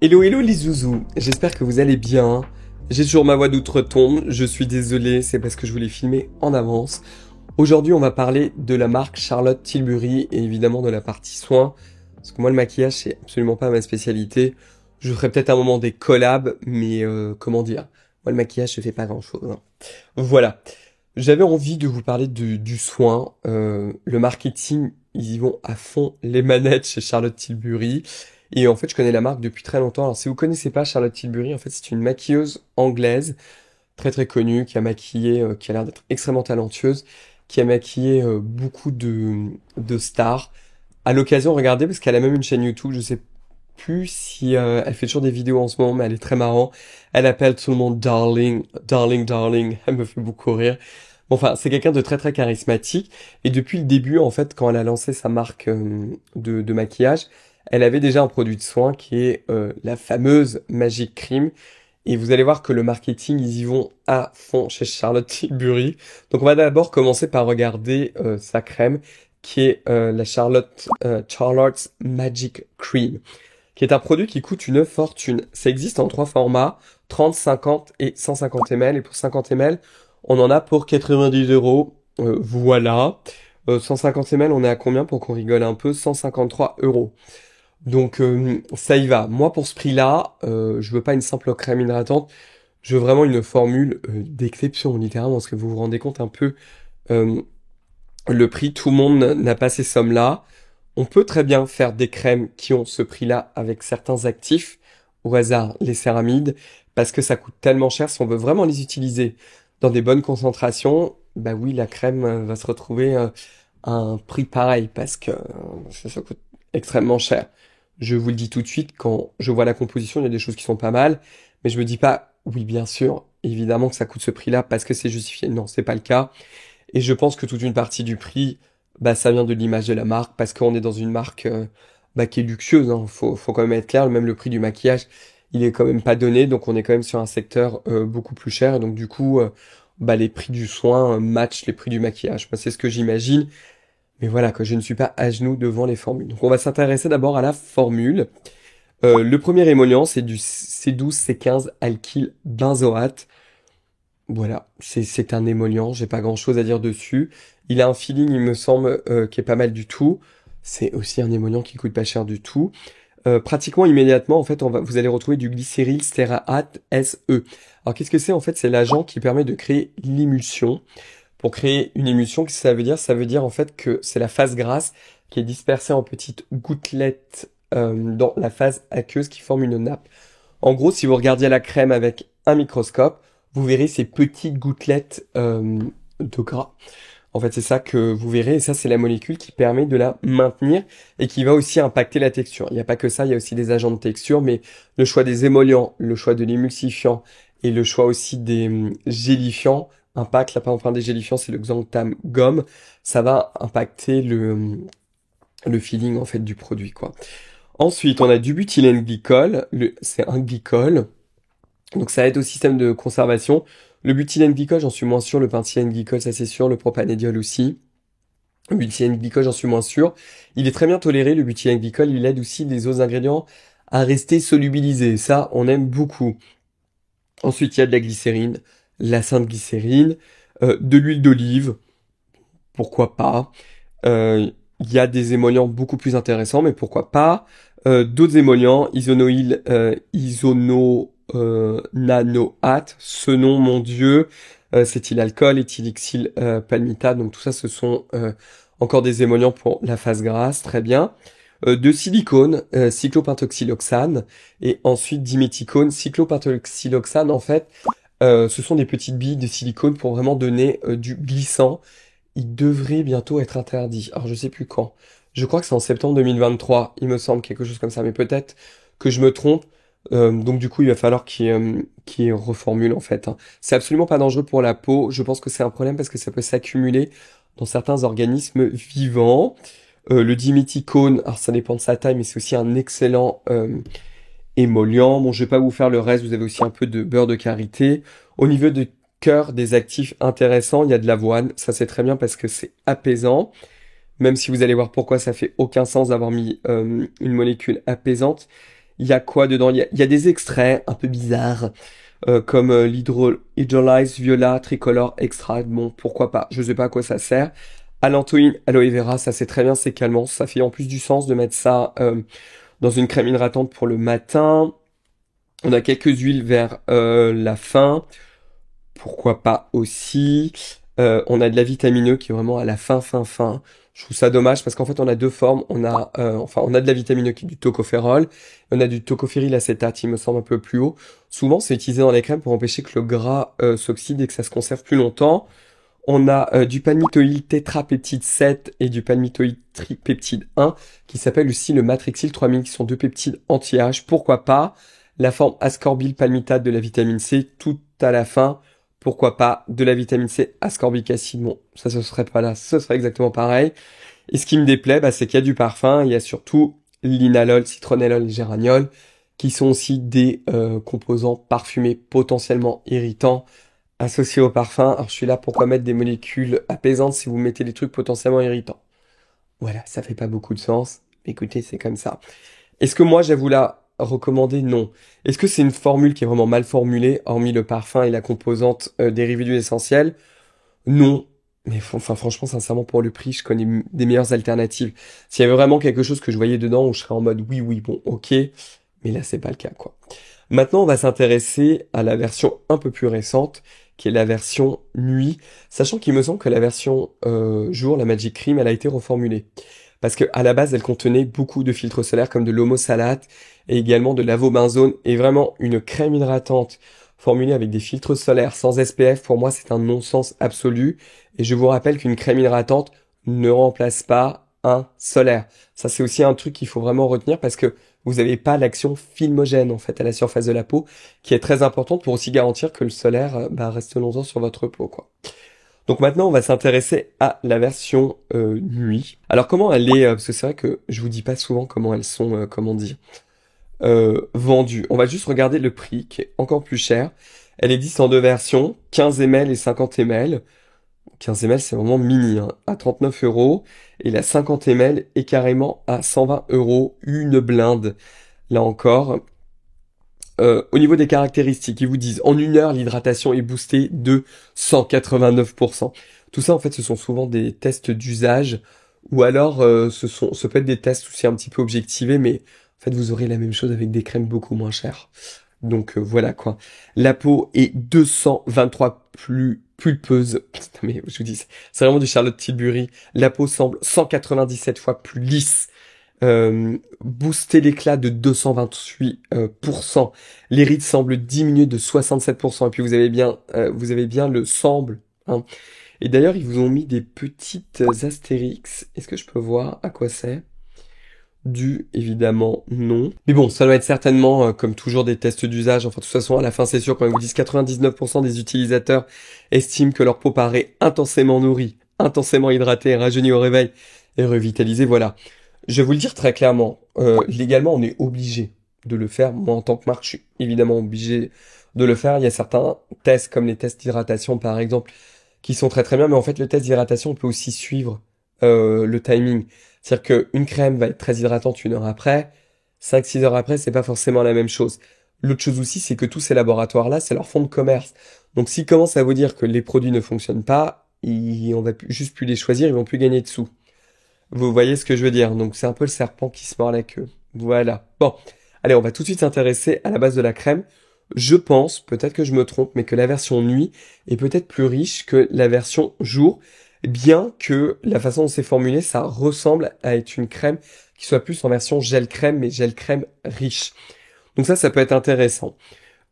Hello hello les zouzous, j'espère que vous allez bien. J'ai toujours ma voix d'outre-tombe, je suis désolé, c'est parce que je voulais filmer en avance. Aujourd'hui on va parler de la marque Charlotte Tilbury et évidemment de la partie soins. Parce que moi le maquillage c'est absolument pas ma spécialité. Je ferai peut-être un moment des collabs, mais comment dire, moi le maquillage je fais pas grand chose. Voilà, j'avais envie de vous parler du soin. Le marketing, ils y vont à fond les manettes chez Charlotte Tilbury. Et en fait, je connais la marque depuis très longtemps. Alors, si vous connaissez pas Charlotte Tilbury, en fait, c'est une maquilleuse anglaise très très connue qui a maquillé, qui a l'air d'être extrêmement talentueuse, qui a maquillé beaucoup de stars. À l'occasion, regardez, parce qu'elle a même une chaîne YouTube. Je sais plus si elle fait toujours des vidéos en ce moment, mais elle est très marrante. Elle appelle tout le monde Darling, Darling, Darling. Elle me fait beaucoup rire. Bon, enfin, c'est quelqu'un de très très charismatique. Et depuis le début, en fait, quand elle a lancé sa marque de maquillage, elle avait déjà un produit de soin qui est la fameuse Magic Cream. Et vous allez voir que le marketing, ils y vont à fond chez Charlotte Tilbury. Donc on va d'abord commencer par regarder sa crème, qui est la Charlotte's Magic Cream, qui est un produit qui coûte une fortune. Ça existe en trois formats, 30, 50 et 150 ml. Et pour 50 ml, on en a pour 90 euros. Voilà. 150 ml, on est à combien pour qu'on rigole un peu? 153 euros. Donc ça y va. Moi pour ce prix-là, je veux pas une simple crème hydratante, je veux vraiment une formule d'exception, littéralement, parce que vous vous rendez compte un peu euh, le prix, tout le monde n'a pas ces sommes-là. On peut très bien faire des crèmes qui ont ce prix-là avec certains actifs, au hasard les céramides, parce que ça coûte tellement cher. Si on veut vraiment les utiliser dans des bonnes concentrations, bah oui, la crème va se retrouver à un prix pareil, parce que ça coûte extrêmement cher. Je vous le dis tout de suite, quand je vois la composition, il y a des choses qui sont pas mal, mais je me dis pas, oui, bien sûr, évidemment que ça coûte ce prix-là parce que c'est justifié. Non, c'est pas le cas. Et je pense que toute une partie du prix, bah, ça vient de l'image de la marque, parce qu'on est dans une marque bah, qui est luxueuse, hein. Faut quand même être clair, même le prix du maquillage, il est quand même pas donné, donc on est quand même sur un secteur beaucoup plus cher, et donc du coup, bah, les prix du soin matchent les prix du maquillage. Moi, c'est ce que j'imagine, mais voilà, que je ne suis pas à genoux devant les formules. Donc on va s'intéresser d'abord à la formule. Le premier émollient, c'est du C12, C15 alkyl benzoate. Voilà, c'est un émollient, j'ai pas grand-chose à dire dessus. Il a un feeling, il me semble, qui est pas mal du tout. C'est aussi un émollient qui coûte pas cher du tout. Pratiquement immédiatement, en fait, vous allez retrouver du glycéryl stérate SE. Alors qu'est-ce que c'est? En fait, c'est l'agent qui permet de créer l'émulsion. Pour créer une émulsion, qu'est-ce que ça veut dire? Ça veut dire en fait que c'est la phase grasse qui est dispersée en petites gouttelettes dans la phase aqueuse qui forme une nappe. En gros, si vous regardiez la crème avec un microscope, vous verrez ces petites gouttelettes de gras. En fait, c'est ça que vous verrez, et ça, c'est la molécule qui permet de la maintenir et qui va aussi impacter la texture. Il n'y a pas que ça, il y a aussi des agents de texture, mais le choix des émollients, le choix de l'émulsifiant et le choix aussi des gélifiants impacte. Là, par exemple, un des gélifiants, c'est le xanthan gomme. Ça va impacter le feeling, en fait, du produit, quoi. Ensuite, on a du butylène glycol. C'est un glycol. Donc ça aide au système de conservation. Le butylène glycol, j'en suis moins sûr. Le pentylène glycol, ça c'est sûr. Le propanédiol aussi. Le butylène glycol, j'en suis moins sûr. Il est très bien toléré, le butylène glycol. Il aide aussi les autres ingrédients à rester solubilisés. Ça, on aime beaucoup. Ensuite, il y a de la glycérine, la sainte glycérine, de l'huile d'olive. Pourquoi pas. Il y a des émollients beaucoup plus intéressants, mais pourquoi pas. D'autres émollients, isonoïl, nanoate, ce nom, mon Dieu, cétylalcool, éthylixyl palmitate, donc tout ça, ce sont encore des émollients pour la phase grasse, très bien. De silicone, cyclopentoxyloxane, et ensuite diméthicone, cyclopentoxyloxane, en fait, ce sont des petites billes de silicone pour vraiment donner du glissant. Il devrait bientôt être interdit. Alors je sais plus quand. Je crois que c'est en septembre 2023, il me semble, quelque chose comme ça, mais peut-être que je me trompe. Donc du coup, il va falloir qu'il reformule en fait, hein. C'est absolument pas dangereux pour la peau. Je pense que c'est un problème parce que ça peut s'accumuler dans certains organismes vivants. Le diméthicone, alors ça dépend de sa taille, mais c'est aussi un excellent émollient. Bon, je vais pas vous faire le reste, vous avez aussi un peu de beurre de karité. Au niveau de cœur des actifs intéressants, il y a de l'avoine. Ça c'est très bien parce que c'est apaisant. Même si vous allez voir pourquoi ça fait aucun sens d'avoir mis une molécule apaisante. Il y a quoi dedans? Il y a des extraits un peu bizarres, comme l'Hydrolyze Viola Tricolor Extra. Bon, pourquoi pas? Je sais pas à quoi ça sert. Allantoin, aloe vera, ça c'est très bien, c'est calmant. Ça fait en plus du sens de mettre ça dans une crème hydratante pour le matin. On a quelques huiles vers la fin. Pourquoi pas aussi. On a de la vitamine E qui est vraiment à la fin. Je trouve ça dommage parce qu'en fait on a deux formes. On a de la vitamine E qui est du tocopherol. On a du tocophéryl acétate, il me semble un peu plus haut. Souvent c'est utilisé dans les crèmes pour empêcher que le gras s'oxyde et que ça se conserve plus longtemps. On a du palmitoyl tétrapeptide 7 et du palmitoyl tripeptide 1 qui s'appelle aussi le matrixyl 3000 qui sont deux peptides anti-âge. Pourquoi pas? La forme ascorbyl palmitate de la vitamine C tout à la fin. Pourquoi pas de la vitamine C ascorbique acide? Bon, ça ce serait pas là, ce serait exactement pareil. Et ce qui me déplaît, c'est qu'il y a du parfum, il y a surtout linalol, citronellol et géraniol qui sont aussi des composants parfumés potentiellement irritants associé au parfum. Alors je suis là pour pas mettre des molécules apaisantes si vous mettez des trucs potentiellement irritants. Voilà, ça fait pas beaucoup de sens. Écoutez, c'est comme ça. Est-ce que moi, j'ai vous la recommander? Non. Est-ce que c'est une formule qui est vraiment mal formulée, hormis le parfum et la composante dérivée d'huile essentielle? Non. Mais enfin, franchement, sincèrement, pour le prix, je connais des meilleures alternatives. S'il y avait vraiment quelque chose que je voyais dedans où je serais en mode oui, bon, ok. Mais là, c'est pas le cas, quoi. Maintenant, on va s'intéresser à la version un peu plus récente, qui est la version nuit, sachant qu'il me semble que la version jour, la Magic Cream, elle a été reformulée. Parce que à la base, elle contenait beaucoup de filtres solaires comme de l'homosalate et également de l'avobenzone et vraiment une crème hydratante formulée avec des filtres solaires sans SPF. Pour moi, c'est un non-sens absolu. Et je vous rappelle qu'une crème hydratante ne remplace pas un solaire. Ça, c'est aussi un truc qu'il faut vraiment retenir parce que vous n'avez pas l'action filmogène en fait à la surface de la peau qui est très importante pour aussi garantir que le solaire reste longtemps sur votre peau, quoi. Donc maintenant, on va s'intéresser à la version nuit. Alors comment elle est, parce que c'est vrai que je vous dis pas souvent comment elles sont, comment dire, vendues. On va juste regarder le prix qui est encore plus cher. Elle existe en deux versions, 15 ml et 50 ml. 15 ml, c'est vraiment mini, hein, à 39 euros. Et la 50 ml est carrément à 120 euros, une blinde. Là encore, au niveau des caractéristiques, ils vous disent en une heure, l'hydratation est boostée de 189%. Tout ça, en fait, ce sont souvent des tests d'usage, ou alors ce peut être des tests aussi un petit peu objectivés, mais en fait, vous aurez la même chose avec des crèmes beaucoup moins chères. Donc voilà quoi. La peau est 223 plus pulpeuse. Putain, mais je vous dis, c'est vraiment du Charlotte Tilbury. La peau semble 197 fois plus lisse. Booster l'éclat de 228%. Les rides semblent diminuer de 67%. Et puis vous avez bien le semble, hein. Et d'ailleurs, ils vous ont mis des petites astérix. Est-ce que je peux voir à quoi c'est? Évidemment, non. Mais bon, ça doit être certainement, comme toujours, des tests d'usage. Enfin, de toute façon, à la fin, c'est sûr, quand ils vous disent 99% des utilisateurs estiment que leur peau paraît intensément nourrie, intensément hydratée, rajeunie au réveil et revitalisée, voilà. Je vais vous le dire très clairement, légalement, on est obligé de le faire. Moi, en tant que marque, je suis évidemment obligé de le faire. Il y a certains tests, comme les tests d'hydratation, par exemple, qui sont très très bien, mais en fait, le test d'hydratation, on peut aussi suivre le timing. C'est-à-dire qu'une crème va être très hydratante une heure après, 5-6 heures après, c'est pas forcément la même chose. L'autre chose aussi, c'est que tous ces laboratoires-là, c'est leur fonds de commerce. Donc s'ils commencent à vous dire que les produits ne fonctionnent pas, on va juste plus les choisir, ils vont plus gagner de sous. Vous voyez ce que je veux dire? Donc c'est un peu le serpent qui se mord la queue. Voilà. Bon, allez, on va tout de suite s'intéresser à la base de la crème. Je pense, peut-être que je me trompe, mais que la version nuit est peut-être plus riche que la version jour, bien que la façon dont c'est formulé, ça ressemble à être une crème qui soit plus en version gel crème, mais gel crème riche. Donc ça peut être intéressant.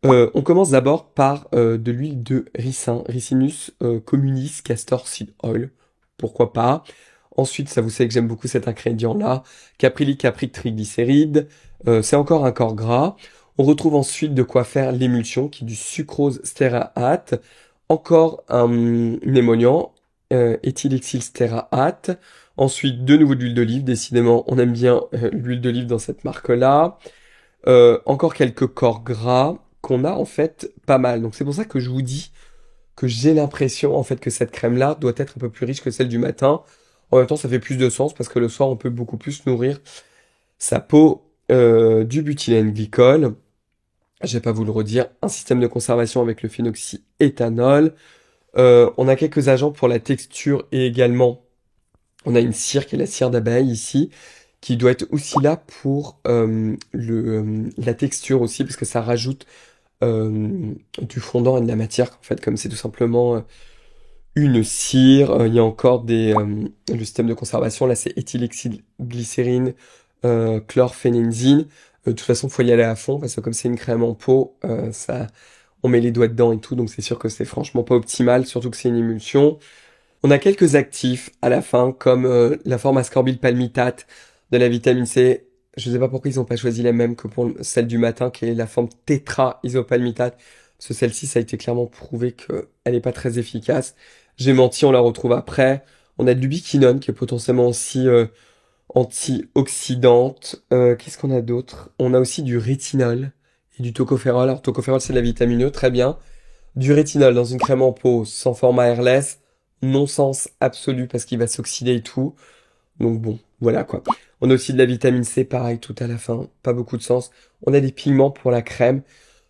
On commence d'abord par de l'huile de ricin, Ricinus communis castor seed oil. Pourquoi pas? Ensuite, ça vous savez que j'aime beaucoup cet ingrédient-là. Caprylic capryl triglycérides. C'est encore un corps gras. On retrouve ensuite de quoi faire l'émulsion, qui est du sucrose stéarate. Encore un émollient, éthylexyl stéarate. Ensuite, de nouveau de l'huile d'olive. Décidément, on aime bien l'huile d'olive dans cette marque-là. Encore quelques corps gras qu'on a en fait pas mal. Donc c'est pour ça que je vous dis que j'ai l'impression en fait que cette crème-là doit être un peu plus riche que celle du matin. En même temps, ça fait plus de sens parce que le soir, on peut beaucoup plus nourrir sa peau. du butylène glycol, je vais pas vous le redire, un système de conservation avec le phénoxyéthanol. On a quelques agents pour la texture et également on a une cire qui est la cire d'abeille ici, qui doit être aussi là pour la texture aussi, parce que ça rajoute du fondant et de la matière, en fait, comme c'est tout simplement une cire. Il y a encore le système de conservation, là c'est éthylhexylglycérine, chlorphénenzine. De toute façon, faut y aller à fond, parce que comme c'est une crème en peau, on met les doigts dedans et tout, donc c'est sûr que c'est franchement pas optimal, surtout que c'est une émulsion. On a quelques actifs à la fin, comme la forme ascorbyl palmitate de la vitamine C. Je sais pas pourquoi ils ont pas choisi la même que pour celle du matin, qui est la forme tétra-isopalmitate. Parce que celle-ci, ça a été clairement prouvé qu'elle est pas très efficace. J'ai menti, on la retrouve après. On a de l'ubiquinone, qui est potentiellement aussi antioxydante. Qu'est-ce qu'on a d'autre? On a aussi du rétinol et du tocopherol. Alors, tocopherol, c'est de la vitamine E, très bien. Du rétinol dans une crème en peau sans format airless, non-sens absolu parce qu'il va s'oxyder et tout. Donc bon, voilà quoi. On a aussi de la vitamine C, pareil, tout à la fin, pas beaucoup de sens. On a des pigments pour la crème.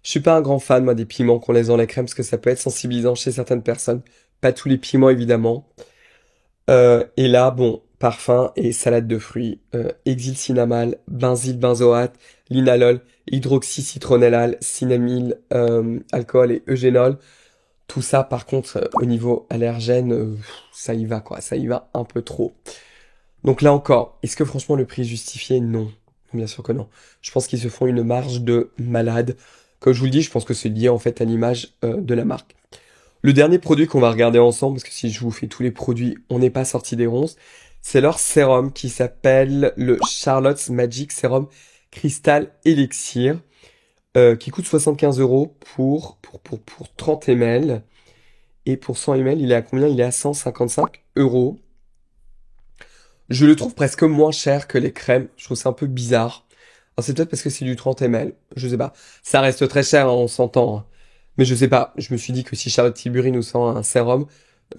Je suis pas un grand fan, moi, des pigments qu'on laisse dans la crème parce que ça peut être sensibilisant chez certaines personnes. Pas tous les pigments, évidemment. Et là, bon, parfum et salade de fruits, exilcinamale, benzylbenzoate, linalol, hydroxycitronellal, cinnamyl, alcool et eugénol. Tout ça, par contre, au niveau allergène, ça y va, quoi. Ça y va un peu trop. Donc là encore, est-ce que franchement le prix est justifié? Non. Bien sûr que non. Je pense qu'ils se font une marge de malade. Comme je vous le dis, je pense que c'est lié en fait à l'image de la marque. Le dernier produit qu'on va regarder ensemble, parce que si je vous fais tous les produits, on n'est pas sorti des ronces, c'est leur sérum qui s'appelle le Charlotte's Magic Serum Crystal Elixir, qui coûte 75 euros pour 30 ml. Et pour 100 ml, il est à combien? Il est à 155 euros. Je le trouve presque moins cher que les crèmes. Je trouve ça un peu bizarre. Alors c'est peut-être parce que c'est du 30 ml. Je sais pas. Ça reste très cher, hein, on s'entend, hein. Mais je sais pas. Je me suis dit que si Charlotte Tilbury nous sort un sérum,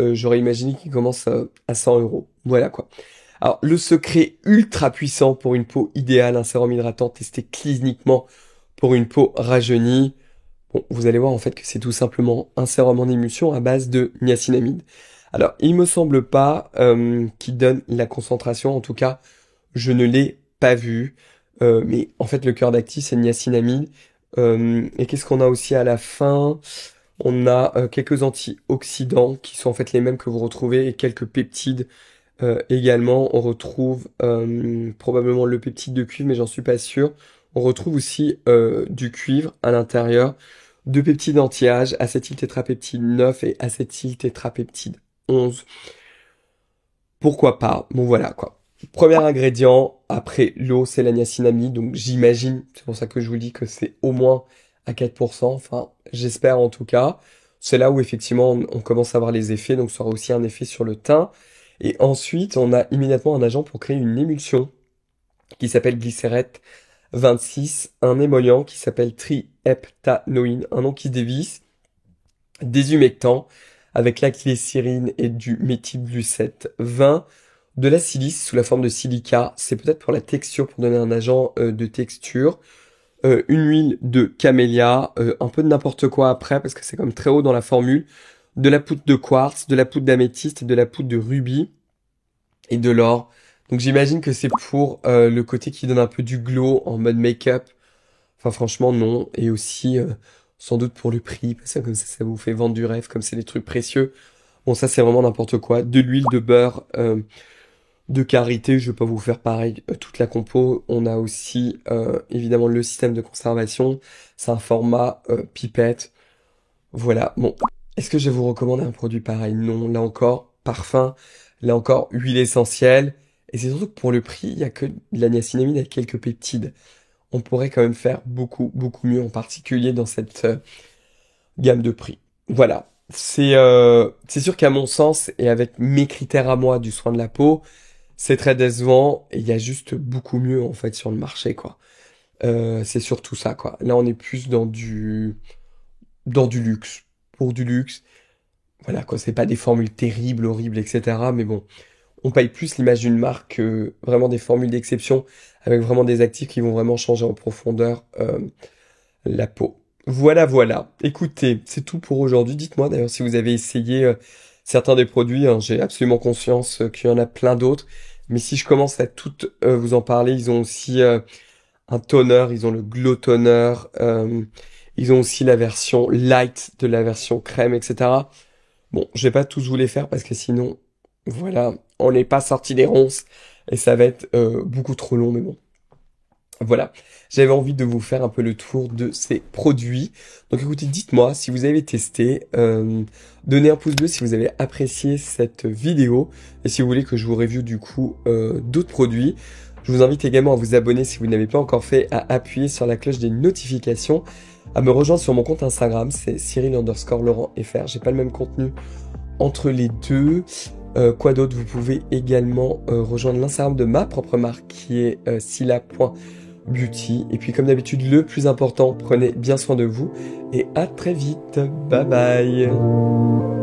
j'aurais imaginé qu'il commence à 100 euros. Voilà quoi. Alors le secret ultra puissant pour une peau idéale, un sérum hydratant testé cliniquement pour une peau rajeunie. Bon, vous allez voir en fait que c'est tout simplement un sérum en émulsion à base de niacinamide. Alors, il me semble pas qu'il donne la concentration, en tout cas, je ne l'ai pas vu. Mais en fait, le cœur d'actif, c'est le niacinamide. Et qu'est-ce qu'on a aussi à la fin? On a quelques antioxydants qui sont en fait les mêmes que vous retrouvez et quelques peptides également. On retrouve probablement le peptide de cuivre, mais j'en suis pas sûr. On retrouve aussi du cuivre à l'intérieur, deux peptides anti-âge, acétyltétrapeptide 9 et acétyltétrapeptide 11. Pourquoi pas? Bon voilà quoi. Premier ingrédient, après l'eau, c'est la niacinamide, donc j'imagine, c'est pour ça que je vous dis que c'est au moins à 4%, enfin j'espère en tout cas. C'est là où effectivement on commence à voir les effets, donc ça aura aussi un effet sur le teint. Et ensuite, on a immédiatement un agent pour créer une émulsion qui s'appelle glycérate 26, un émollient qui s'appelle triheptanoïne, un nom qui se dévisse, des humectants avec la glycérine et du méthylglucette 20, de la silice sous la forme de silica, c'est peut-être pour la texture, pour donner un agent de texture, une huile de camélia, un peu de n'importe quoi après parce que c'est comme très haut dans la formule, de la poudre de quartz, de la poudre d'améthyste, de la poudre de rubis et de l'or. Donc j'imagine que c'est pour le côté qui donne un peu du glow en mode make-up. Enfin franchement non. Et aussi sans doute pour le prix, parce que comme ça vous fait vendre du rêve, comme c'est des trucs précieux. Bon ça c'est vraiment n'importe quoi. De l'huile de beurre de karité, je vais pas vous faire pareil toute la compo. On a aussi évidemment le système de conservation. C'est un format pipette. Voilà. Bon, est-ce que je vais vous recommander un produit pareil? Non, là encore, parfum, là encore, huile essentielle. Et c'est surtout que pour le prix, il y a que de la niacinamide avec quelques peptides. On pourrait quand même faire beaucoup, beaucoup mieux, en particulier dans cette gamme de prix. Voilà. C'est sûr qu'à mon sens, et avec mes critères à moi du soin de la peau, c'est très décevant et il y a juste beaucoup mieux en fait sur le marché, quoi. C'est surtout ça, quoi. Là, on est plus dans du luxe. Pour du luxe. Voilà, quoi. C'est pas des formules terribles, horribles, etc. Mais bon, on paye plus l'image d'une marque que vraiment des formules d'exception avec vraiment des actifs qui vont vraiment changer en profondeur la peau. Voilà, voilà. Écoutez, c'est tout pour aujourd'hui. Dites-moi d'ailleurs si vous avez essayé certains des produits. Hein. J'ai absolument conscience qu'il y en a plein d'autres. Mais si je commence à toutes vous en parler, ils ont aussi un toner, ils ont le glow toner, ils ont aussi la version light de la version crème, etc. Bon, je vais pas tous vous les faire parce que sinon, voilà, on n'est pas sorti des ronces et ça va être beaucoup trop long, mais bon. Voilà, j'avais envie de vous faire un peu le tour de ces produits. Donc écoutez, dites-moi si vous avez testé, donnez un pouce bleu si vous avez apprécié cette vidéo et si vous voulez que je vous review du coup d'autres produits. Je vous invite également à vous abonner si vous n'avez pas encore fait, à appuyer sur la cloche des notifications, à me rejoindre sur mon compte Instagram, c'est Cyril_Laurent_FR. J'ai pas le même contenu entre les deux. Quoi d'autre? Vous pouvez également rejoindre l'Instagram de ma propre marque qui est scylla.beauty. Et puis comme d'habitude, le plus important, prenez bien soin de vous et à très vite. Bye bye.